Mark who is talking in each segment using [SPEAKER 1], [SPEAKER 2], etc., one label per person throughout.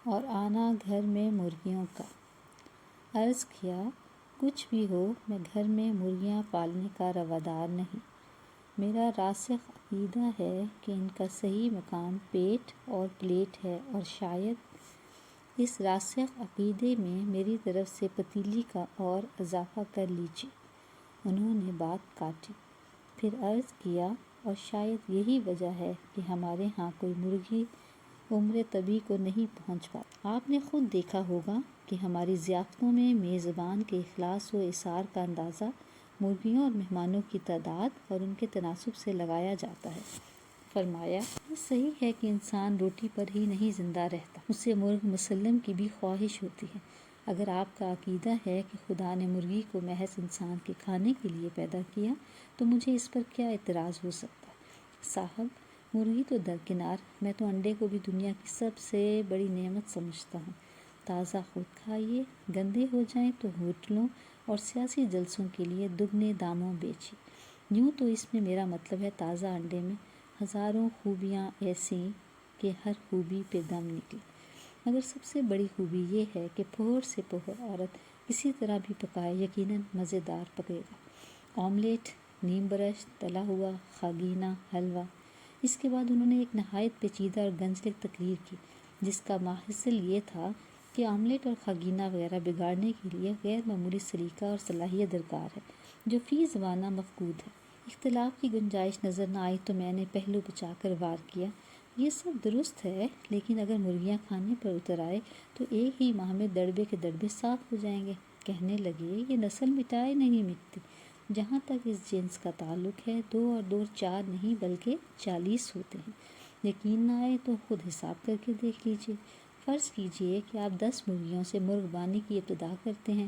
[SPEAKER 1] اور آنا گھر میں مرغیوں کا۔ عرض کیا کچھ بھی ہو میں گھر میں مرغیاں پالنے کا روادار نہیں۔ میرا راسخ عقیدہ ہے کہ ان کا صحیح مقام پیٹ اور پلیٹ ہے، اور شاید اس راسخ عقیدے میں میری طرف سے پتیلی کا اور اضافہ کر لیجیے۔ انہوں نے بات کاٹی، پھر عرض کیا اور شاید یہی وجہ ہے کہ ہمارے ہاں کوئی مرغی عمر طبی کو نہیں پہنچ پاتی۔ آپ نے خود دیکھا ہوگا کہ ہماری ضیافتوں میں میزبان کے اخلاص و اثار کا اندازہ مرغیوں اور مہمانوں کی تعداد اور ان کے تناسب سے لگایا جاتا ہے۔ فرمایا، یہ صحیح ہے کہ انسان روٹی پر ہی نہیں زندہ رہتا، اسے مرغ مسلم کی بھی خواہش ہوتی ہے۔ اگر آپ کا عقیدہ ہے کہ خدا نے مرغی کو محض انسان کے کھانے کے لیے پیدا کیا تو مجھے اس پر کیا اعتراض ہو سکتا ہے؟ صاحب، مرغی تو درکنار، میں تو انڈے کو بھی دنیا کی سب سے بڑی نعمت سمجھتا ہوں۔ تازہ خود کھائیے، گندے ہو جائیں تو ہوٹلوں اور سیاسی جلسوں کے لیے دگنے داموں بیچیے۔ یوں تو اس میں میرا مطلب ہے تازہ انڈے میں ہزاروں خوبیاں ایسی کہ ہر خوبی پہ دم نکلے، مگر سب سے بڑی خوبی یہ ہے کہ پہر سے پہر عورت کسی طرح بھی پکائے یقیناً مزیدار پکے گا۔ آملیٹ، نیم برش، تلا ہوا خاگینہ، حلوہ۔ اس کے بعد انہوں نے ایک نہایت پیچیدہ اور گنجلک تقریر کی، جس کا ماحصل یہ تھا کہ آملیٹ اور خاگینہ وغیرہ بگاڑنے کے لیے غیر معمولی سلیقہ اور صلاحیت درکار ہے، جو فی زمانہ مفقود ہے۔ اختلاف کی گنجائش نظر نہ آئی تو میں نے پہلو بچا کر وار کیا، یہ سب درست ہے، لیکن اگر مرغیاں کھانے پر اتر آئے تو ایک ہی ماہ میں دڑبے کے دڑبے صاف ہو جائیں گے۔ کہنے لگے، یہ نسل مٹائے نہیں مٹتی۔ جہاں تک اس جنس کا تعلق ہے 2 اور 2 4 نہیں بلکہ 40 ہوتے ہیں۔ یقین نہ آئے تو خود حساب کر کے دیکھ لیجئے۔ فرض کیجئے کہ آپ 10 مرغیوں سے مرغ بانی کی ابتدا کرتے ہیں۔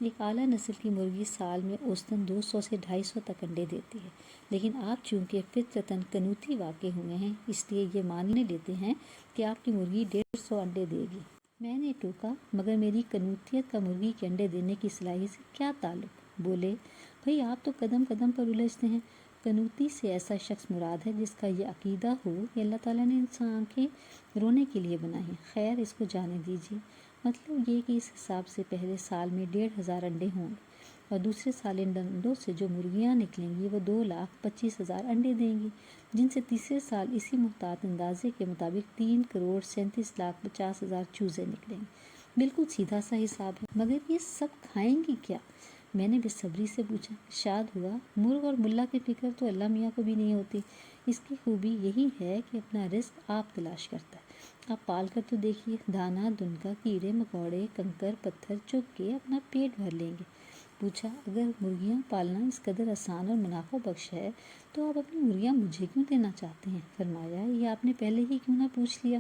[SPEAKER 1] ایک اعلیٰ نسل کی مرغی سال میں اوسطاً 200 سے 250 تک انڈے دیتی ہے، لیکن آپ چونکہ فطرتاً قنوتی واقع ہوئے ہیں، اس لیے یہ مان لیتے ہیں کہ آپ کی مرغی 150 انڈے دے گی۔ میں نے ٹوکا، مگر میری قنوتیت کا مرغی کے انڈے دینے کی صلاحیت سے کیا تعلق؟ بولے، بھئی آپ تو قدم قدم پر الجھتے ہیں۔ قنوتی سے ایسا شخص مراد ہے جس کا یہ عقیدہ ہو کہ اللہ تعالیٰ نے انسان آنکھیں رونے کے لیے بنائی ہیں۔ خیر، اس کو جانے دیجیے۔ مطلب یہ کہ اس حساب سے پہلے سال میں 1,500 انڈے ہوں گے، اور دوسرے سال ان انڈوں سے جو مرغیاں نکلیں گی وہ 2,25,000 انڈے دیں گی، جن سے تیسرے سال اسی محتاط اندازے کے مطابق 3,37,50,000 چوزے نکلیں گے۔ بالکل سیدھا سا حساب ہے، مگر یہ سب کھائیں گی کیا؟ میں نے بے صبری سے پوچھا۔ ارشاد ہوا، مرغ اور ملا کی فکر تو اللہ میاں کو بھی نہیں ہوتی۔ اس کی خوبی یہی ہے کہ اپنا رزق آپ تلاش کرتا ہے۔ آپ پال کر تو دیکھیے، دانا دنکا، کیڑے مکوڑے، کنکر پتھر چگ کے اپنا پیٹ بھر لیں گے۔ پوچھا، اگر مرغیاں پالنا اس قدر آسان اور منافع بخش ہے تو آپ اپنی مرغیاں مجھے کیوں دینا چاہتے ہیں؟ فرمایا، یہ آپ نے پہلے ہی کیوں نہ پوچھ لیا؟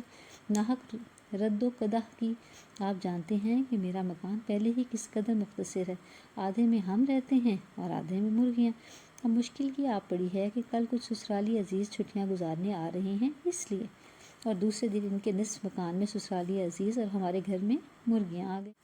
[SPEAKER 1] ناحق رد و قدح کی۔ آپ جانتے ہیں کہ میرا مکان پہلے ہی کس قدر مختصر ہے، آدھے میں ہم رہتے ہیں اور آدھے میں مرغیاں۔ اب مشکل کی آپ پڑی ہے کہ کل کچھ سسرالی عزیز چھٹیاں گزارنے آ رہے ہیں اس لیے، اور دوسرے دن ان کے نصف مکان میں سسرالی عزیز اور ہمارے گھر میں مرغیاں آ گئیں۔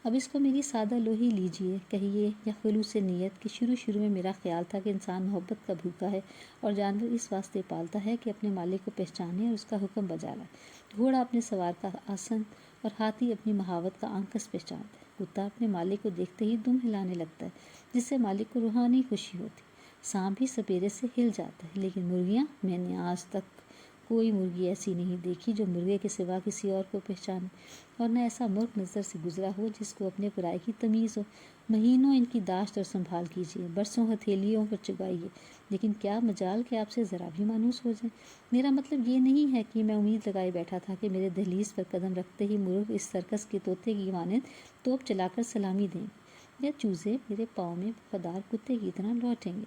[SPEAKER 1] اب اس کو میری سادہ لوہی لیجئے، کہیے یا خلوص نیت کہ شروع میں میرا خیال تھا کہ انسان محبت کا بھوکا ہے اور جانور اس واسطے پالتا ہے کہ اپنے مالک کو پہچانے اور اس کا حکم بجا لائے۔ گھوڑا اپنے سوار کا آسن اور ہاتھی اپنی مہاوت کا آنکس پہچانتا ہے۔ کتا اپنے مالک کو دیکھتے ہی دم ہلانے لگتا ہے، جس سے مالک کو روحانی خوشی ہوتی ہے۔ سانپ بھی سپیرے سے ہل جاتا ہے، لیکن مرغیاں، میں نے آج تک کوئی مرغی ایسی نہیں دیکھی جو مرغے کے سوا کسی اور کو پہچانے، اور نہ ایسا مرغ نظر سے گزرا ہو جس کو اپنے پرائے کی تمیز ہو۔ مہینوں ان کی داشت اور سنبھال کیجیے، برسوں ہتھیلیوں پر چگائیے، لیکن کیا مجال کہ آپ سے ذرا بھی مانوس ہو جائیں۔ میرا مطلب یہ نہیں ہے کہ میں امید لگائے بیٹھا تھا کہ میرے دہلیز پر قدم رکھتے ہی مرغ اس سرکس کے طوطے کی مانند توپ چلا کر سلامی دیں گے، یا چوزے میرے پاؤں میں وفادار کتے کی طرح لوٹیں گے،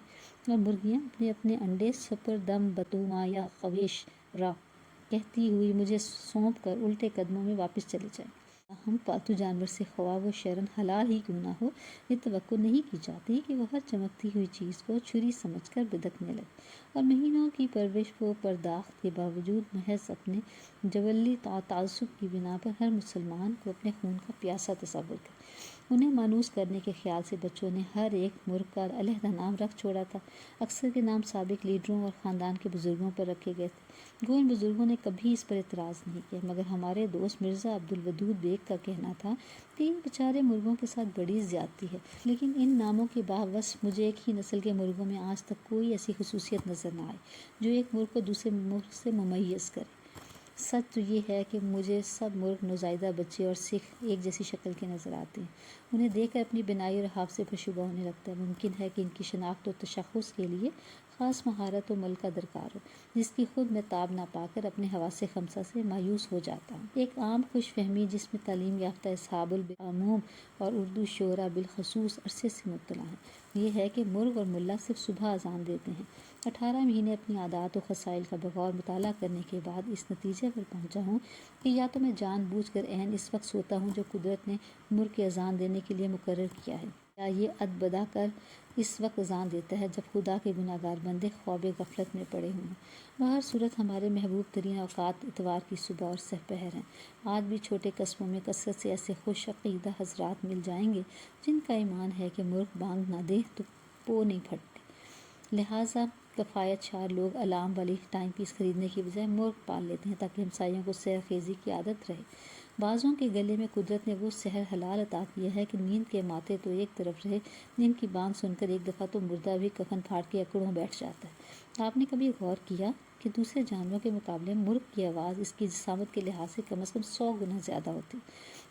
[SPEAKER 1] اور مرغیاں اپنے اپنے انڈے سپردم بطوما یا خویش را کہتی ہوئی مجھے سونپ کر الٹے قدموں میں واپس چلے جائیں۔ ہم پالتو جانور سے خواہ و شرن حلال ہی کیوں نہ ہو، یہ توقع نہیں کی جاتی کہ وہ ہر چمکتی ہوئی چیز کو چھری سمجھ کر بدکنے لگے، اور مہینوں کی پرورش و پرداخت کے باوجود محض اپنے جبلی تعصب کی بنا پر ہر مسلمان کو اپنے خون کا پیاسا تصور کر انہیں مانوس کرنے کے خیال سے بچوں نے ہر ایک ملک کا علیحدہ نام رکھ چھوڑا تھا۔ اکثر کے نام سابق لیڈروں اور خاندان کے بزرگوں پر رکھے گئے تھے۔ گو ان بزرگوں نے کبھی اس پر اعتراض نہیں کیا، مگر ہمارے دوست مرزا عبدالودود بیگ کا کہنا تھا کہ ان بیچارے مرغوں کے ساتھ بڑی زیادتی ہے، لیکن ان ناموں کے باوجود مجھے ایک ہی نسل کے مرغوں میں آج تک کوئی ایسی خصوصیت نظر نہ آئی جو ایک مرغ کو دوسرے مرغ سے ممیز کرے۔ سچ تو یہ ہے کہ مجھے سب مرغ نوزائیدہ بچے اور سکھ ایک جیسی شکل کے نظر آتے ہیں۔ انہیں دیکھ کر اپنی بنائی اور حافظے پر شبہ ہونے لگتا ہے۔ ممکن ہے کہ ان کی شناخت و تشخص کے لیے خاص مہارت و ملکہ درکار ہو، جس کی خود میں تاب نہ پا کر اپنے حواس خمسہ سے مایوس ہو جاتا ہوں۔ ایک عام خوش فہمی جس میں تعلیم یافتہ اصحاب العموم اور اردو شعراء بالخصوص عرصے سے مبتلا ہیں، یہ ہے کہ مرغ اور ملا صرف صبح اذان دیتے ہیں۔ 18 مہینے اپنی عادات و خصائل کا بغور مطالعہ کرنے کے بعد اس نتیجے پر پہنچا ہوں کہ یا تو میں جان بوجھ کر عین اس وقت سوتا ہوں جو قدرت نے مرغ کے اذان دینے کے لیے مقرر کیا ہے، یا یہ ادبدا کر اس وقت اذان دیتا ہے جب خدا کے گناہ گار بندے خواب غفلت میں پڑے ہوئے ہیں۔ بہر صورت ہمارے محبوب ترین اوقات اتوار کی صبح اور سحپہر ہیں۔ آج بھی چھوٹے قصبوں میں کثرت سے ایسے خوش عقیدہ حضرات مل جائیں گے جن کا ایمان ہے کہ مرغ بانگ نہ دے تو پو نہیں پھٹتے، لہٰذا کفایت شار لوگ الارم والی ٹائم پیس خریدنے کی بجائے مرغ پال لیتے ہیں تاکہ ہمسایوں کو سیر خیزی کی عادت رہے۔ بعضوں کے گلے میں قدرت نے وہ سحر حلال عطا کیا ہے کہ نیند کے ماتے تو ایک طرف رہے، نیند کی بانگ سن کر ایک دفعہ تو مردہ بھی کفن پھاڑ کے اکڑوں بیٹھ جاتا ہے۔ آپ نے کبھی غور کیا کہ دوسرے جانوروں کے مقابلے مرغ کی آواز اس کی جسامت کے لحاظ سے کم از کم 100 گنا زیادہ ہوتی؟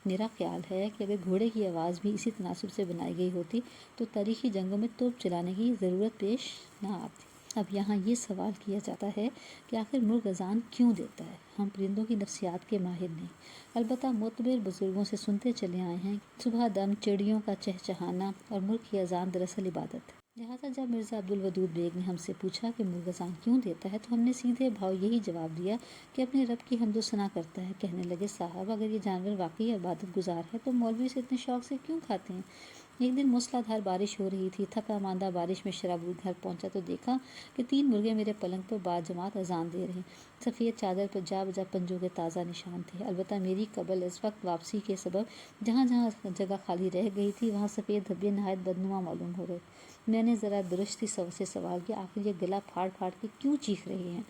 [SPEAKER 1] میرا خیال ہے کہ اگر گھوڑے کی آواز بھی اسی تناسب سے بنائی گئی ہوتی تو تاریخی جنگوں میں توپ چلانے کی ضرورت پیش نہ آتی۔ اب یہاں یہ سوال کیا جاتا ہے کہ آخر مرغ اذان کیوں دیتا ہے؟ ہم پرندوں کی نفسیات کے ماہر نہیں، البتہ معتبر بزرگوں سے سنتے چلے آئے ہیں کہ صبح دم چڑیوں کا چہچہانا اور مرغ کی اذان دراصل عبادت ہے۔ لہٰذا جب مرزا عبدالودود بیگ نے ہم سے پوچھا کہ مرغ اذان کیوں دیتا ہے تو ہم نے سیدھے بھاؤ یہی جواب دیا کہ اپنے رب کی حمد و ثنا کرتا ہے۔ کہنے لگے، صاحب اگر یہ جانور واقعی عبادت گزار ہے تو مولوی سے اتنے شوق سے کیوں کھاتے ہیں؟ ایک دن موسلا دھار بارش ہو رہی تھی، تھکا ماندہ بارش میں شرابور گھر پہنچا تو دیکھا کہ 3 مرغے میرے پلنگ پر باجماعت اذان دے رہے ہیں۔ سفید چادر پر جا بجا پنجوں کے تازہ نشان تھے، البتہ میری قبل از وقت واپسی کے سبب جہاں جہاں جگہ خالی رہ گئی تھی وہاں سفید دھبے نہایت بدنما معلوم ہو رہے۔ میں نے ذرا درستی سے سوال کیا، آخر یہ گلا پھاڑ پھاڑ کے کیوں چیخ رہے ہیں؟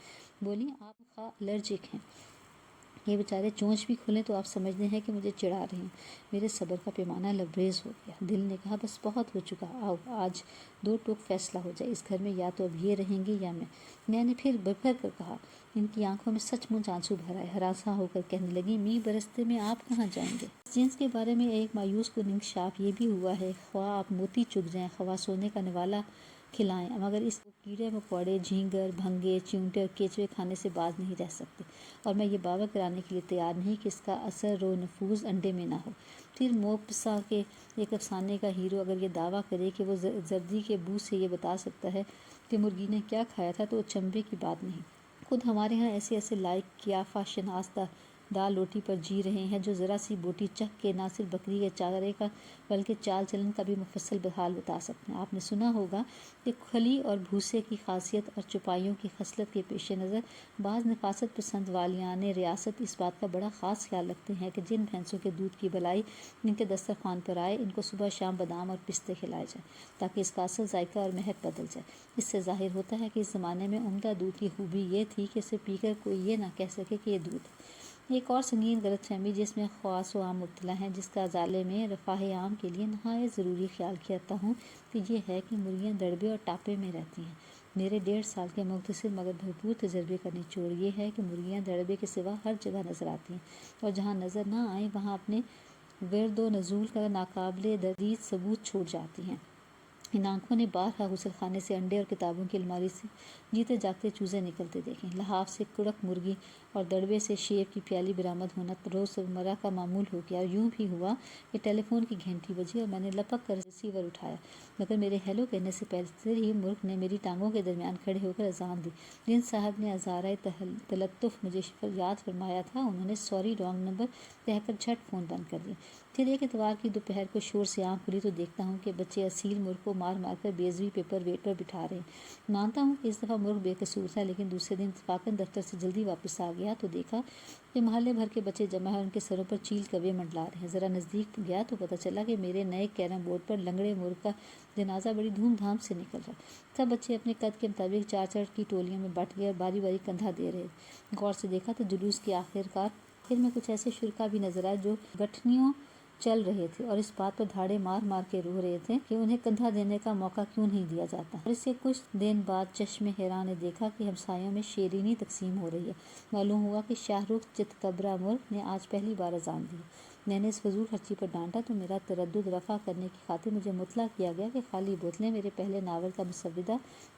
[SPEAKER 1] بولی، آپ خواہ الرجک ہیں، یہ بیچارے چونچ بھی کھولیں تو آپ سمجھتے ہیں کہ مجھے چڑھا رہے ہیں۔ میرے صبر کا پیمانہ لبریز ہو گیا۔ دل نے کہا، بس بہت ہو چکا، آؤ آج 2 ٹوک فیصلہ ہو جائے، اس گھر میں یا تو اب یہ رہیں گے یا میں۔ میں نے پھر بھر کر کہا۔ ان کی آنکھوں میں سچ مچ آنسو بھر آئے، ہراساں ہو کر کہنے لگی، می برستے میں آپ کہاں جائیں گے؟ اس جنس کے بارے میں ایک مایوس کن انکشاف یہ بھی ہوا ہے، خواہ آپ موتی چگ جائیں، خواہ سونے کا نوالا کھلائیں، مگر اس کیڑے مکوڑے، جھینگر، بھنگے، چیونٹے اور کیچوے کھانے سے باز نہیں رہ سکتے، اور میں یہ باور کرانے کے لیے تیار نہیں کہ اس کا اثر و نفوذ انڈے میں نہ ہو۔ پھر موپسا کے ایک افسانے کا ہیرو اگر یہ دعویٰ کرے کہ وہ زردی کے بو سے یہ بتا سکتا ہے کہ مرغی نے کیا کھایا تھا تو اچنبھے کی بات نہیں۔ خود ہمارے ہاں ایسے لائق قیافہ شناس دال روٹی پر جی رہے ہیں جو ذرا سی بوٹی چکھ کے نہ صرف بکری کے چارے کا بلکہ چال چلن کا بھی مفصل حال بتا سکتے ہیں۔ آپ نے سنا ہوگا کہ کھلی اور بھوسے کی خاصیت اور چپائیوں کی خصلت کے پیش نظر بعض نفاست پسند والیان ریاست اس بات کا بڑا خاص خیال رکھتے ہیں کہ جن بھینسوں کے دودھ کی بلائی ان کے دسترخوان پر آئے ان کو صبح شام بادام اور پستے کھلائے جائیں تاکہ اس کا اصل ذائقہ اور مہک بدل جائے۔ اس سے ظاہر ہوتا ہے کہ اس زمانے میں عمدہ دودھ کی خوبی یہ تھی کہ اسے پی کر کوئی یہ نہ کہہ سکے کہ یہ دودھ ہے۔ ایک اور سنگین غلط فہمی جس میں خواص و عام مبتلا ہیں، جس کا ازالے میں رفاہ عام کے لیے نہایت ضروری خیال کرتا ہوں، کہ یہ ہے کہ مرغیاں دڑبے اور ٹاپے میں رہتی ہیں۔ میرے 1.5 سال کے مختصر مگر بھرپور تجربے کا نچوڑ یہ ہے کہ مرغیاں دڑبے کے سوا ہر جگہ نظر آتی ہیں، اور جہاں نظر نہ آئیں وہاں اپنے ورد و نزول کا ناقابل تردید ثبوت چھوڑ جاتی ہیں۔ ان آنکھوں نے بارہا غسل خانے سے انڈے اور کتابوں کی الماری سے جیتے جاگتے چوزے نکلتے دیکھیں، لحاف سے کڑک مرغی اور دڑبے سے شیب کی پیالی برآمد ہونا روزمرہ کا معمول ہو گیا۔ اور یوں بھی ہوا کہ ٹیلی فون کی گھنٹی بجی اور میں نے لپک کر ریسیور اٹھایا، مگر میرے ہیلو کہنے سے پہلے ہی مرغ نے میری ٹانگوں کے درمیان کھڑے ہو کر اذان دی۔ جن صاحب نے ازارۂ تلطف مجھے یاد فرمایا تھا انہوں نے سوری رانگ نمبر کہہ کر جھٹ فون بند کر دیا۔ پھر ایک اتوار کی دوپہر کو شور سے آنکھ کھلی تو دیکھتا ہوں کہ بچے اصیل مرغ کو مار مار کر بےعزوی پیپر ویٹ پر بٹھا رہے ہیں۔ مانتا ہوں کہ اس دفعہ مرغ بے قصور تھا، لیکن دوسرے دن اتفاقاً دفتر سے جلدی واپس آ گیا تو دیکھا کہ محلے بھر کے بچے جمع ہیں اور ان کے سروں پر چیل کوے منڈلا رہے ہیں۔ ذرا نزدیک گیا تو پتہ چلا کہ میرے نئے کیرم بورڈ پر لنگڑے مرغ کا جنازہ بڑی دھوم دھام سے نکل رہا۔ سب بچے اپنے قد کے مطابق 4 کی ٹولیوں میں بٹ گئے اور باری باری کندھا دے رہے۔ غور سے دیکھا تو جلوس کے آخر میں کچھ ایسے شرکا بھی نظر آئے جو گٹھنیوں چل رہے تھے اور اس بات پر دھاڑے مار مار کے رو رہے تھے کہ انہیں کندھا دینے کا موقع کیوں نہیں دیا جاتا۔ اور اس کے کچھ دن بعد چشم حیران نے دیکھا کہ ہمسایوں میں شیرینی تقسیم ہو رہی ہے۔ معلوم ہوا کہ شاہ رخ چتکبرہ مرغ نے آج پہلی بار اذان دی۔ میں نے اس فضول خرچی پر ڈانٹا تو میرا تردد رفع کرنے کی خاطر مجھے مطلع کیا گیا کہ خالی بوتلیں میرے پہلے ناول کا مسودہ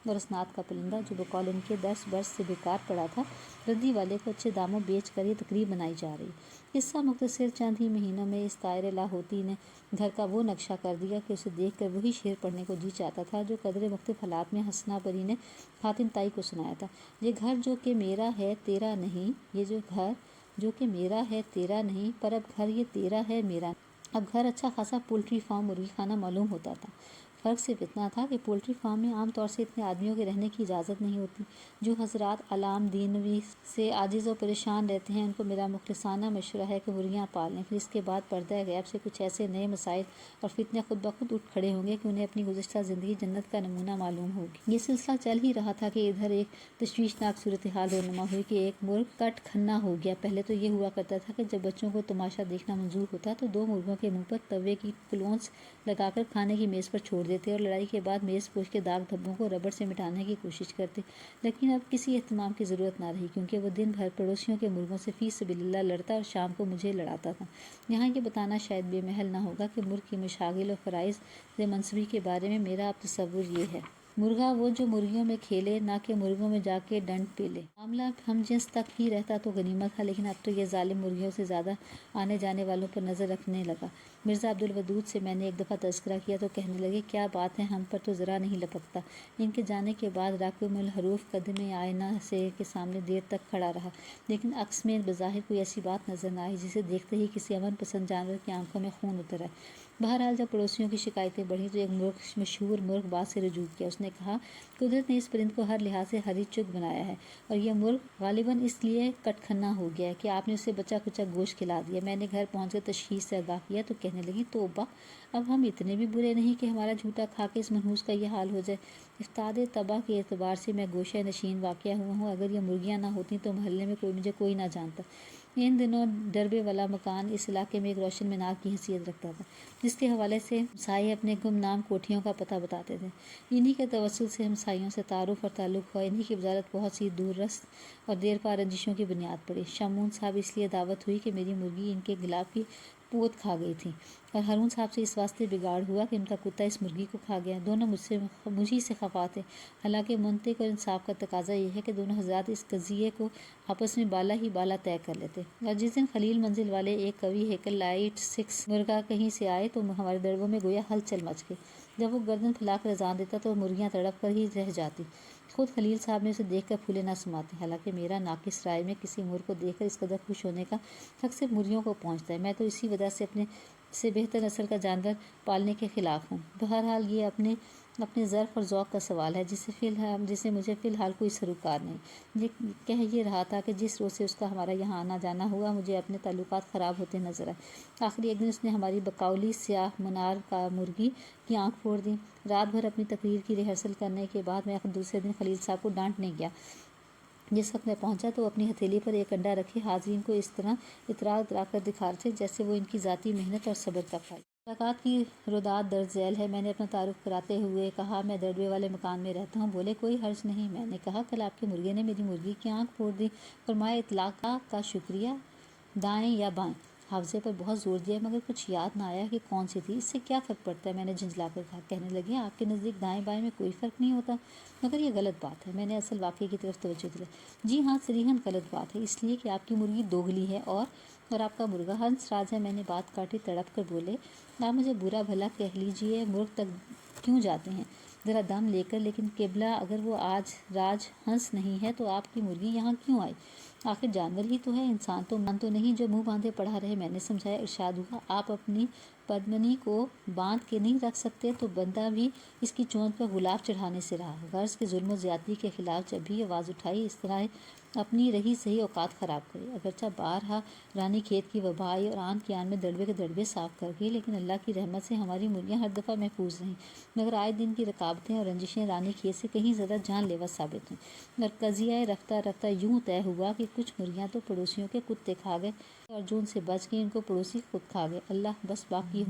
[SPEAKER 1] اور اسناد کا پرندہ جو بقول ان کے درس برس سے بیکار پڑا تھا، ردی والے کو اچھے داموں بیچ کر یہ تقریب بنائی جا رہی۔ قصہ مختصر، چند ہی مہینوں میں اس طائر لاہوتی نے گھر کا وہ نقشہ کر دیا کہ اسے دیکھ کر وہی شعر پڑھنے کو جی چاہتا تھا جو قدرے مختلف حالات میں حسنا پری نے حاتم طائی کو سنایا تھا۔ یہ گھر جو کہ میرا ہے تیرا نہیں، یہ گھر جو کہ میرا ہے تیرا نہیں، پر اب گھر یہ تیرا ہے میرا نہیں۔ اب گھر اچھا خاصا پولٹری فارم مرغی خانہ معلوم ہوتا تھا۔ فرق صرف اتنا تھا کہ پولٹری فارم میں عام طور سے اتنے آدمیوں کے رہنے کی اجازت نہیں ہوتی۔ جو حضرات علام دینوی سے عاجز و پریشان رہتے ہیں ان کو میرا مخلصانہ مشورہ ہے کہ مرغیاں پال لیں، پھر اس کے بعد پردہ غیب سے کچھ ایسے نئے مسائل اور فتنے خود بخود اٹھ کھڑے ہوں گے کہ انہیں اپنی گزشتہ زندگی جنت کا نمونہ معلوم ہوگی۔ یہ سلسلہ چل ہی رہا تھا کہ ادھر ایک تشویشناک صورتحال رونما ہوئی کہ ایک مرغ کٹ کھنا ہو گیا۔ پہلے تو یہ ہوا کرتا تھا کہ جب بچوں کو تماشا دیکھنا منظور ہوتا تو 2 مرغوں کے منہ پر توے کی کلونس لگا کر کھانے کی میز پر چھوڑ دیتے اور لڑائی کے بعد میز پوش کے داغ دھبوں کو ربڑ سے مٹانے کی کوشش کرتے۔ لیکن اب کسی اہتمام کی ضرورت نہ رہی، کیونکہ وہ دن بھر پڑوسیوں کے مرغوں سے فی سبیل اللہ لڑتا اور شام کو مجھے لڑاتا تھا۔ یہاں یہ بتانا شاید بے محل نہ ہوگا کہ مرغ کی مشاغل و فرائض منصبی کے بارے میں میرا اب تصور یہ ہے۔ مرغا وہ جو مرغیوں میں کھیلے، نہ کہ مرغوں میں جا کے ڈنڈ پیلے۔ معاملہ ہم جنس تک ہی رہتا تو غنیمت تھا، لیکن اب تو یہ ظالم مرغیوں سے زیادہ آنے جانے والوں پر نظر رکھنے لگا۔ مرزا عبدالودود سے میں نے ایک دفعہ تذکرہ کیا تو کہنے لگے، کیا بات ہے، ہم پر تو ذرا نہیں لپکتا۔ ان کے جانے کے بعد راقم الحروف قدم آئینہ سے کے سامنے دیر تک کھڑا رہا، لیکن عکس میں بظاہر کوئی ایسی بات نظر نہ آئی جسے دیکھتے ہی کسی امن پسند جانور کی آنکھوں میں خون اتر آئے۔ بہرحال جب پڑوسیوں کی شکایتیں بڑھیں تو ایک مشہور مرغ باز سے رجوع کیا۔ اس نے کہا، قدرت نے اس پرند کو ہر لحاظ سے ہری چگ بنایا ہے اور یہ مرغ غالباً اس لیے کٹ کھنا ہو گیا ہے کہ آپ نے اسے بچا کچا گوشت کھلا دیا۔ میں نے گھر پہنچ کر تشخیص سے آگاہ کیا تو کہنے لگی، توبہ، اب ہم اتنے بھی برے نہیں کہ ہمارا جھوٹا کھا کے اس منحوس کا یہ حال ہو جائے۔ افتاد طبع کے اعتبار سے میں گوشہ نشین واقع ہوا ہوں، اگر یہ مرغیاں نہ ہوتیں تو محلے میں مجھے کوئی نہ جانتا۔ ان دنوں ڈربے والا مکان اس علاقے میں ایک روشن مینار کی حیثیت رکھتا تھا، جس کے حوالے سے ہمسائے اپنے گمنام کوٹھیوں کا پتہ بتاتے تھے۔ انہی کے توسل سے ہمسائیوں سے تعارف اور تعلق ہوا، انہی کی وزارت بہت سی دور رست اور دیر پا رنجشوں کی بنیاد پڑی۔ شمعون صاحب اس لیے دعوت ہوئی کہ میری مرغی ان کے گلاب کی پوت کھا گئی تھی، اور ہارون صاحب سے اس واسطے بگاڑ ہوا کہ ان کا کتا اس مرغی کو کھا گیا۔ دونوں مجھی سے خفا تھے، حالانکہ منطق اور انصاف کا تقاضا یہ ہے کہ دونوں حضرات اس قضیے کو آپس میں بالا ہی بالا طے کر لیتے۔ اور جس دن خلیل منزل والے ایک قوی ہیکل لائٹ 6 مرغا کہیں سے آئے تو ہمارے دربوں میں گویا ہلچل مچ گئی۔ جب وہ گردن پھیلا کر اذان دیتا تو مرغیاں تڑپ کر ہی رہ جاتی۔ خود خلیل صاحب نے اسے دیکھ کر پھولے نہ سماتے۔ حالانکہ میرا ناقص رائے میں کسی مرغ کو دیکھ کر اس قدر خوش ہونے کا حق صرف مرغیوں کو پہنچتا ہے۔ میں تو اسی وجہ سے اپنے سے بہتر نسل کا جانور پالنے کے خلاف ہوں۔ بہرحال یہ اپنے ظرف اور ذوق کا سوال ہے، جسے مجھے فی الحال کوئی سروکار نہیں۔ یہ کہہ یہ رہا تھا کہ جس روز سے اس کا ہمارا یہاں آنا جانا ہوا، مجھے اپنے تعلقات خراب ہوتے نظر آئے۔ آخری ایک دن اس نے ہماری بقولی سیاہ منار کا مرغی کی آنکھ پھوڑ دی۔ رات بھر اپنی تقریر کی ریہرسل کرنے کے بعد میں دوسرے دن خلیل صاحب کو ڈانٹنے گیا۔ جس وقت میں پہنچا تو اپنی ہتھیلی پر ایک انڈا رکھے حاضرین کو اس طرح اترا کر دکھا رہے تھے جیسے وہ ان کی ذاتی محنت اور صبر کا پھل۔ ملاقات کی روداد درج ذیل ہے۔ میں نے اپنا تعارف کراتے ہوئے کہا، میں دربے والے مکان میں رہتا ہوں۔ بولے، کوئی حرج نہیں۔ میں نے کہا، کل آپ کے مرغے نے میری مرغی کی آنکھ پھوڑ دی۔ فرمایا، اطلاق کا شکریہ، دائیں یا بائیں؟ حافظے پر بہت زور دیا مگر کچھ یاد نہ آیا کہ کون سی تھی۔ اس سے کیا فرق پڑتا ہے؟ میں نے جھنجھلا کر کہا۔ کہنے لگے، آپ کے نزدیک دائیں بائیں میں کوئی فرق نہیں ہوتا، مگر یہ غلط بات ہے۔ میں نے اصل واقعے کی طرف توجہ دلائی۔ جی ہاں، صریحاً غلط بات ہے، اس لیے کہ آپ کی مرغی دوگلی ہے اور آپ کا مرغا ہنس راج ہے۔ میں نے بات کاٹی، تڑپ کر بولے، آپ مجھے برا بھلا کہہ لیجیے، مرغ تک کیوں جاتے ہیں ذرا دم لے کر، لیکن قبلہ اگر وہ آج راج ہنس نہیں ہے تو آپ کی مرغی یہاں کیوں آئی؟ آخر جانور ہی تو ہے، انسان تو نہیں جو منہ باندھے پڑا رہے۔ میں نے سمجھایا۔ ارشاد ہوا، آپ اپنی پدمنی کو باندھ کے نہیں رکھ سکتے تو بندہ بھی اس کی چونچ پر غلاف چڑھانے سے رہا۔ غرض کہ ظلم و زیادتی کے خلاف جب بھی آواز اٹھائی اس طرح اپنی رہی صحیح اوقات خراب کرے۔ اگرچہ بارہا رانی کھیت کی وبا آئی اور آن کی آن میں دڑبے کے دڑبے صاف کر گئی، لیکن اللہ کی رحمت سے ہماری مرغیاں ہر دفعہ محفوظ رہیں، مگر آئے دن کی رکاوٹیں اور رنجشیں رانی کھیت سے کہیں زیادہ جان لیوا ثابت ہوئیں، اور قضیہ رفتہ رفتہ یوں طے ہوا کہ کچھ مرغیاں تو پڑوسیوں کے کتے کھا گئے اور جو ان سے بچ گئیں ان کو پڑوسی خود کھا گئے۔ اللہ بس باقی